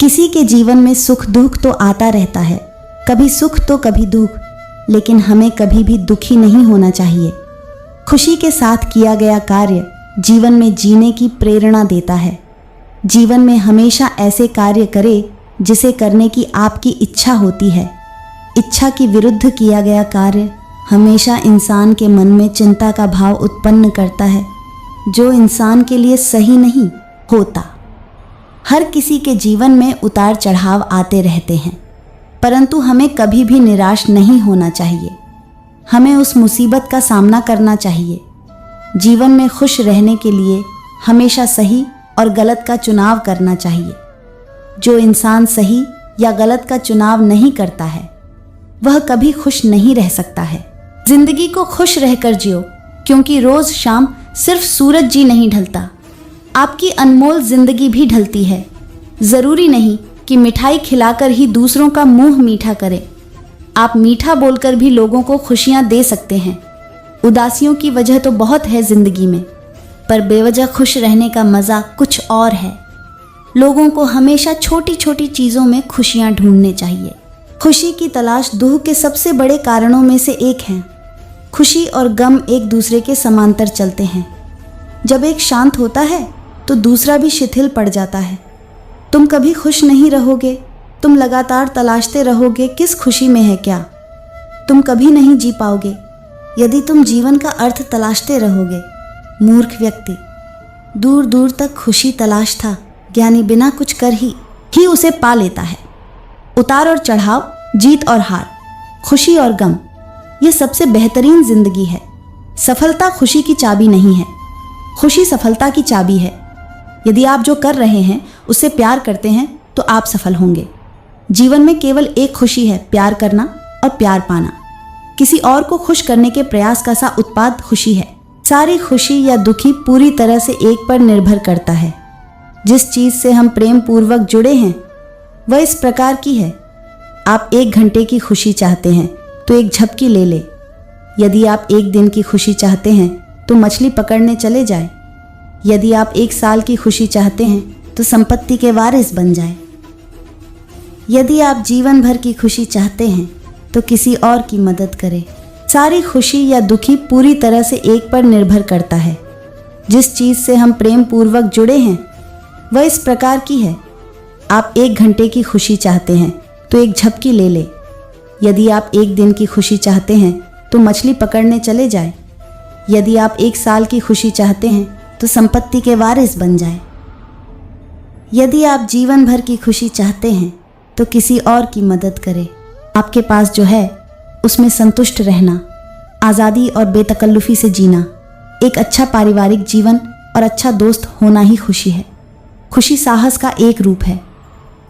किसी के जीवन में सुख दुख तो आता रहता है, कभी सुख तो कभी दुख, लेकिन हमें कभी भी दुखी नहीं होना चाहिए। खुशी के साथ किया गया कार्य जीवन में जीने की प्रेरणा देता है। जीवन में हमेशा ऐसे कार्य करें जिसे करने की आपकी इच्छा होती है। इच्छा के विरुद्ध किया गया कार्य हमेशा इंसान के मन में चिंता का भाव उत्पन्न करता है, जो इंसान के लिए सही नहीं होता। हर किसी के जीवन में उतार चढ़ाव आते रहते हैं, परंतु हमें कभी भी निराश नहीं होना चाहिए। हमें उस मुसीबत का सामना करना चाहिए। जीवन में खुश रहने के लिए हमेशा सही और गलत का चुनाव करना चाहिए। जो इंसान सही या गलत का चुनाव नहीं करता है, वह कभी खुश नहीं रह सकता है। जिंदगी को खुश रहकर जियो, क्योंकि रोज शाम सिर्फ सूरज जी नहीं ढलता, आपकी अनमोल जिंदगी भी ढलती है। जरूरी नहीं कि मिठाई खिलाकर ही दूसरों का मुंह मीठा करें। आप मीठा बोलकर भी लोगों को खुशियां दे सकते हैं। उदासियों की वजह तो बहुत है जिंदगी में, पर बेवजह खुश रहने का मज़ा कुछ और है। लोगों को हमेशा छोटी छोटी चीज़ों में खुशियां ढूंढने चाहिए। खुशी की तलाश दुख के सबसे बड़े कारणों में से एक है। खुशी और गम एक दूसरे के समांतर चलते हैं। जब एक शांत होता है तो दूसरा भी शिथिल पड़ जाता है। तुम कभी खुश नहीं रहोगे, तुम लगातार तलाशते रहोगे किस खुशी में है क्या। तुम कभी नहीं जी पाओगे यदि तुम जीवन का अर्थ तलाशते रहोगे। मूर्ख व्यक्ति दूर दूर तक खुशी तलाश था, ज्ञानी बिना कुछ कर ही उसे पा लेता है। उतार और चढ़ाव, जीत और हार, खुशी और गम, ये सबसे बेहतरीन जिंदगी है। सफलता खुशी की चाबी नहीं है, खुशी सफलता की चाबी है। यदि आप जो कर रहे हैं उससे प्यार करते हैं तो आप सफल होंगे। जीवन में केवल एक खुशी है, प्यार करना और प्यार पाना। किसी और को खुश करने के प्रयास का सा उत्पाद खुशी है। सारी खुशी या दुखी पूरी तरह से एक पर निर्भर करता है। जिस चीज़ से हम प्रेम पूर्वक जुड़े हैं वह इस प्रकार की है। आप 1 घंटे की खुशी चाहते हैं तो एक झपकी ले ले। यदि आप 1 दिन की खुशी चाहते हैं तो मछली पकड़ने चले जाए। यदि आप 1 साल की खुशी चाहते हैं तो संपत्ति के वारिस बन जाए। यदि आप जीवन भर की खुशी चाहते हैं तो किसी और की मदद करें। सारी खुशी या दुखी पूरी तरह से एक पर निर्भर करता है। जिस चीज़ से हम प्रेम पूर्वक जुड़े हैं वह इस प्रकार की है। आप 1 घंटे की खुशी चाहते हैं तो एक झपकी ले ले। यदि आप 1 दिन की खुशी चाहते हैं तो मछली पकड़ने चले जाए। यदि आप 1 साल की खुशी चाहते हैं तो संपत्ति के वारिस बन जाए। यदि आप जीवन भर की खुशी चाहते हैं तो किसी और की मदद करें। आपके पास जो है उसमें संतुष्ट रहना, आज़ादी और बेतकल्लुफ़ी से जीना, एक अच्छा पारिवारिक जीवन और अच्छा दोस्त होना ही खुशी है। खुशी साहस का एक रूप है।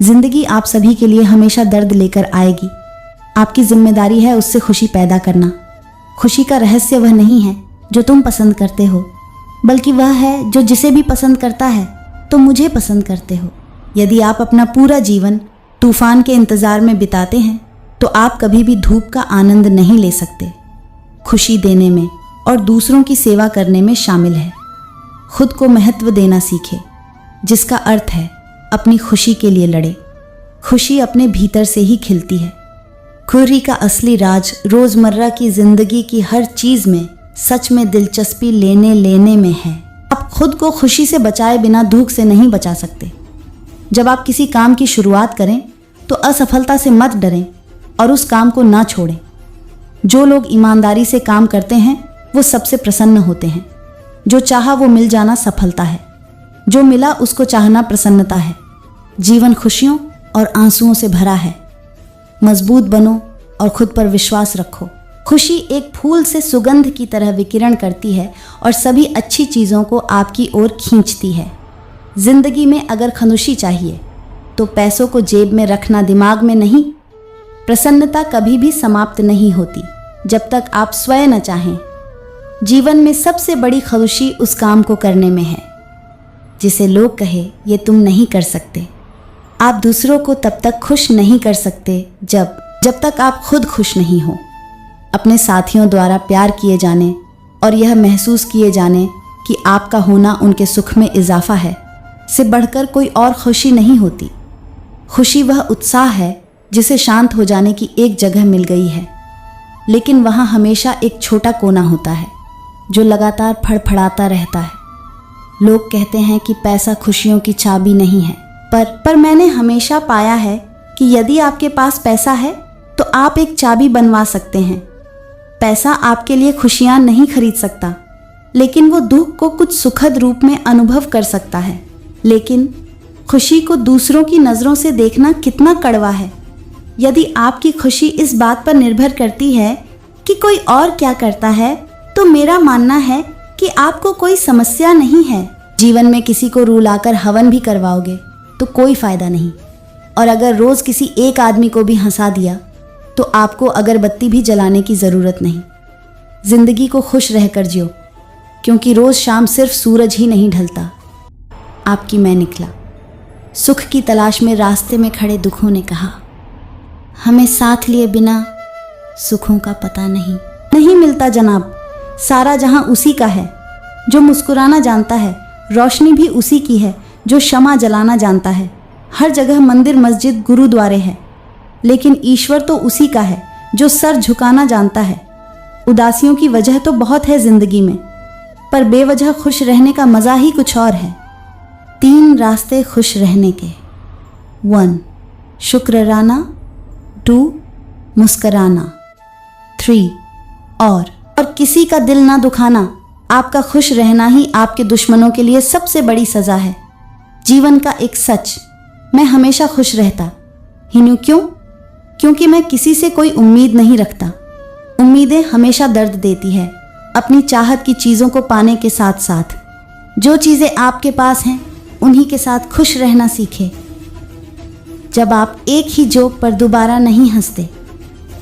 जिंदगी आप सभी के लिए हमेशा दर्द लेकर आएगी। आपकी जिम्मेदारी है उससे खुशी पैदा करना। खुशी का रहस्य वह नहीं है जो तुम पसंद करते हो, बल्कि वह है जो जिसे भी पसंद करता है तो मुझे पसंद करते हो। यदि आप अपना पूरा जीवन तूफान के इंतज़ार में बिताते हैं तो आप कभी भी धूप का आनंद नहीं ले सकते। खुशी देने में और दूसरों की सेवा करने में शामिल है। खुद को महत्व देना सीखे, जिसका अर्थ है अपनी खुशी के लिए लड़े। खुशी अपने भीतर से ही खिलती है। खुशी का असली राज रोज़मर्रा की ज़िंदगी की हर चीज़ में सच में दिलचस्पी लेने में है। आप खुद को खुशी से बचाए बिना दुख से नहीं बचा सकते। जब आप किसी काम की शुरुआत करें तो असफलता से मत डरें और उस काम को ना छोड़ें। जो लोग ईमानदारी से काम करते हैं वो सबसे प्रसन्न होते हैं। जो चाहा वो मिल जाना सफलता है, जो मिला उसको चाहना प्रसन्नता है। जीवन खुशियों और आंसुओं से भरा है। मजबूत बनो और खुद पर विश्वास रखो। खुशी एक फूल से सुगंध की तरह विकिरण करती है और सभी अच्छी चीज़ों को आपकी ओर खींचती है। जिंदगी में अगर खनुशी चाहिए तो पैसों को जेब में रखना, दिमाग में नहीं। प्रसन्नता कभी भी समाप्त नहीं होती जब तक आप स्वयं न चाहें। जीवन में सबसे बड़ी खुशी उस काम को करने में है जिसे लोग कहे ये तुम नहीं कर सकते। आप दूसरों को तब तक खुश नहीं कर सकते जब तक आप खुद खुश नहीं हो। अपने साथियों द्वारा प्यार किए जाने और यह महसूस किए जाने कि आपका होना उनके सुख में इजाफा है से बढ़कर कोई और खुशी नहीं होती। खुशी वह उत्साह है जिसे शांत हो जाने की एक जगह मिल गई है, लेकिन वहाँ हमेशा एक छोटा कोना होता है जो लगातार फड़फड़ाता रहता है। लोग कहते हैं कि पैसा खुशियों की चाबी नहीं है, पर मैंने हमेशा पाया है कि यदि आपके पास पैसा है तो आप एक चाबी बनवा सकते हैं। पैसा आपके लिए खुशियाँ नहीं खरीद सकता, लेकिन वो दुख को कुछ सुखद रूप में अनुभव कर सकता है। लेकिन खुशी को दूसरों की नज़रों से देखना कितना कड़वा है। यदि आपकी खुशी इस बात पर निर्भर करती है कि कोई और क्या करता है, तो मेरा मानना है कि आपको कोई समस्या नहीं है। जीवन में किसी को रुलाकर हवन भी करवाओगे तो कोई फायदा नहीं, और अगर रोज़ किसी एक आदमी को भी हंसा दिया तो आपको अगरबत्ती भी जलाने की ज़रूरत नहीं। जिंदगी को खुश रहकर जियो, क्योंकि रोज़ शाम सिर्फ सूरज ही नहीं ढलता। आपकी मैं निकला। सुख की तलाश में रास्ते में खड़े दुखों ने कहा, हमें साथ लिए बिना सुखों का पता नहीं मिलता जनाब। सारा जहां उसी का है जो मुस्कुराना जानता है, रोशनी भी उसी की है जो शमा जलाना जानता है। हर जगह मंदिर मस्जिद गुरुद्वारे हैं, लेकिन ईश्वर तो उसी का है जो सर झुकाना जानता है। उदासियों की वजह तो बहुत है जिंदगी में, पर बेवजह खुश रहने का मज़ा ही कुछ और है। 3 रास्ते खुश रहने के। 1. शुक्राना। 2. मुस्कराना। 3. और किसी का दिल ना दुखाना। आपका खुश रहना ही आपके दुश्मनों के लिए सबसे बड़ी सज़ा है। जीवन का एक सच, मैं हमेशा खुश रहता ही नहीं। क्योंकि मैं किसी से कोई उम्मीद नहीं रखता। उम्मीदें हमेशा दर्द देती है। अपनी चाहत की चीज़ों को पाने के साथ साथ जो चीज़ें आपके पास हैं उन्हीं के साथ खुश रहना सीखें। जब आप एक ही जोक पर दोबारा नहीं हंसते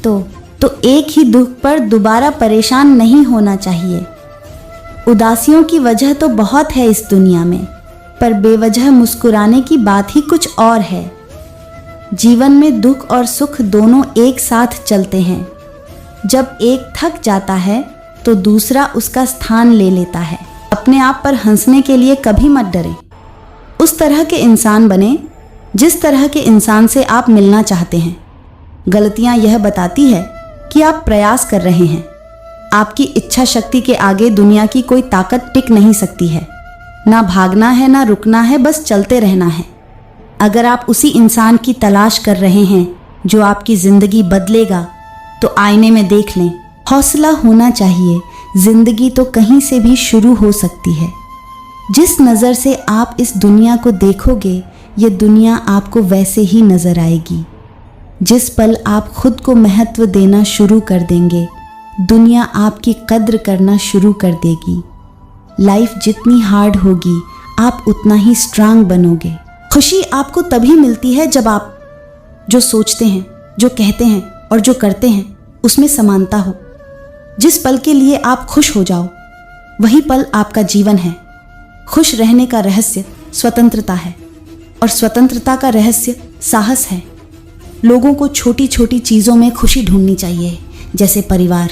तो एक ही दुख पर दोबारा परेशान नहीं होना चाहिए। उदासियों की वजह तो बहुत है इस दुनिया में, पर बेवजह मुस्कुराने की बात ही कुछ और है। जीवन में दुख और सुख दोनों एक साथ चलते हैं। जब एक थक जाता है तो दूसरा उसका स्थान ले लेता है। अपने आप पर हंसने के लिए कभी मत डरें। उस तरह के इंसान बने जिस तरह के इंसान से आप मिलना चाहते हैं। गलतियां यह बताती है कि आप प्रयास कर रहे हैं। आपकी इच्छा शक्ति के आगे दुनिया की कोई ताकत टिक नहीं सकती है। ना भागना है ना रुकना है, बस चलते रहना है। अगर आप उसी इंसान की तलाश कर रहे हैं जो आपकी ज़िंदगी बदलेगा, तो आईने में देख लें। हौसला होना चाहिए। ज़िंदगी तो कहीं से भी शुरू हो सकती है। जिस नज़र से आप इस दुनिया को देखोगे, ये दुनिया आपको वैसे ही नज़र आएगी। जिस पल आप खुद को महत्व देना शुरू कर देंगे, दुनिया आपकी कद्र करना शुरू कर देगी। लाइफ जितनी हार्ड होगी, आप उतना ही स्ट्रांग बनोगे। खुशी आपको तभी मिलती है जब आप जो सोचते हैं, जो कहते हैं और जो करते हैं उसमें समानता हो। जिस पल के लिए आप खुश हो जाओ, वही पल आपका जीवन है। खुश रहने का रहस्य स्वतंत्रता है, और स्वतंत्रता का रहस्य साहस है। लोगों को छोटी छोटी चीज़ों में खुशी ढूंढनी चाहिए, जैसे परिवार।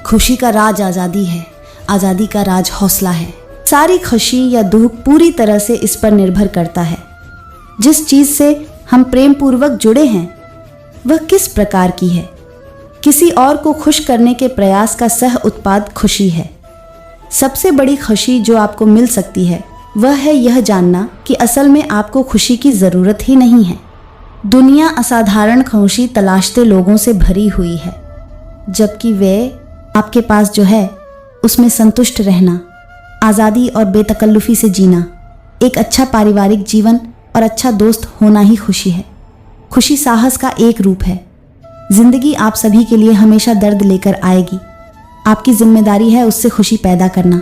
खुशी का राज आज़ादी है, आज़ादी का राज हौसला है। सारी खुशी या दुख पूरी तरह से इस पर निर्भर करता है जिस चीज़ से हम प्रेम पूर्वक जुड़े हैं वह किस प्रकार की है। किसी और को खुश करने के प्रयास का सह उत्पाद खुशी है। सबसे बड़ी खुशी जो आपको मिल सकती है वह है यह जानना कि असल में आपको खुशी की ज़रूरत ही नहीं है। दुनिया असाधारण खुशी तलाशते लोगों से भरी हुई है, जबकि वे आपके पास जो है उसमें संतुष्ट रहना, आज़ादी और बेतकल्लुफ़ी से जीना, एक अच्छा पारिवारिक जीवन और अच्छा दोस्त होना ही खुशी है। खुशी साहस का एक रूप है। ज़िंदगी आप सभी के लिए हमेशा दर्द लेकर आएगी। आपकी जिम्मेदारी है उससे खुशी पैदा करना।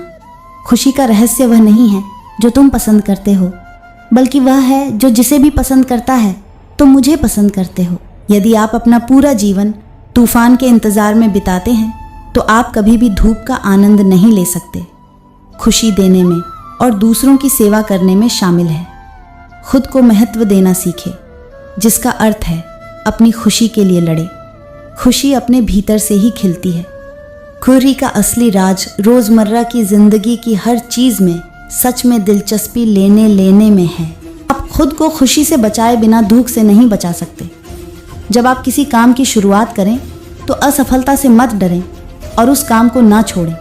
खुशी का रहस्य वह नहीं है जो तुम पसंद करते हो, बल्कि वह है जो जिसे भी पसंद करता है तो मुझे पसंद करते हो। यदि आप अपना पूरा जीवन तूफान के इंतज़ार में बिताते हैं तो आप कभी भी धूप का आनंद नहीं ले सकते। खुशी देने में और दूसरों की सेवा करने में शामिल है। खुद को महत्व देना सीखे, जिसका अर्थ है अपनी खुशी के लिए लड़े। खुशी अपने भीतर से ही खिलती है। खुशी का असली राज रोज़मर्रा की ज़िंदगी की हर चीज़ में सच में दिलचस्पी लेने में है। आप खुद को खुशी से बचाए बिना दुख से नहीं बचा सकते। जब आप किसी काम की शुरुआत करें तो असफलता से मत डरें और उस काम को ना छोड़ें।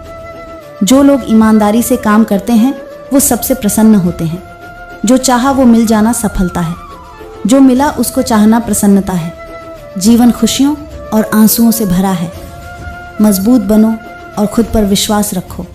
जो लोग ईमानदारी से काम करते हैं वो सबसे प्रसन्न होते हैं। जो चाहा वो मिल जाना सफलता है, जो मिला उसको चाहना प्रसन्नता है। जीवन खुशियों और आंसुओं से भरा है। मजबूत बनो और खुद पर विश्वास रखो।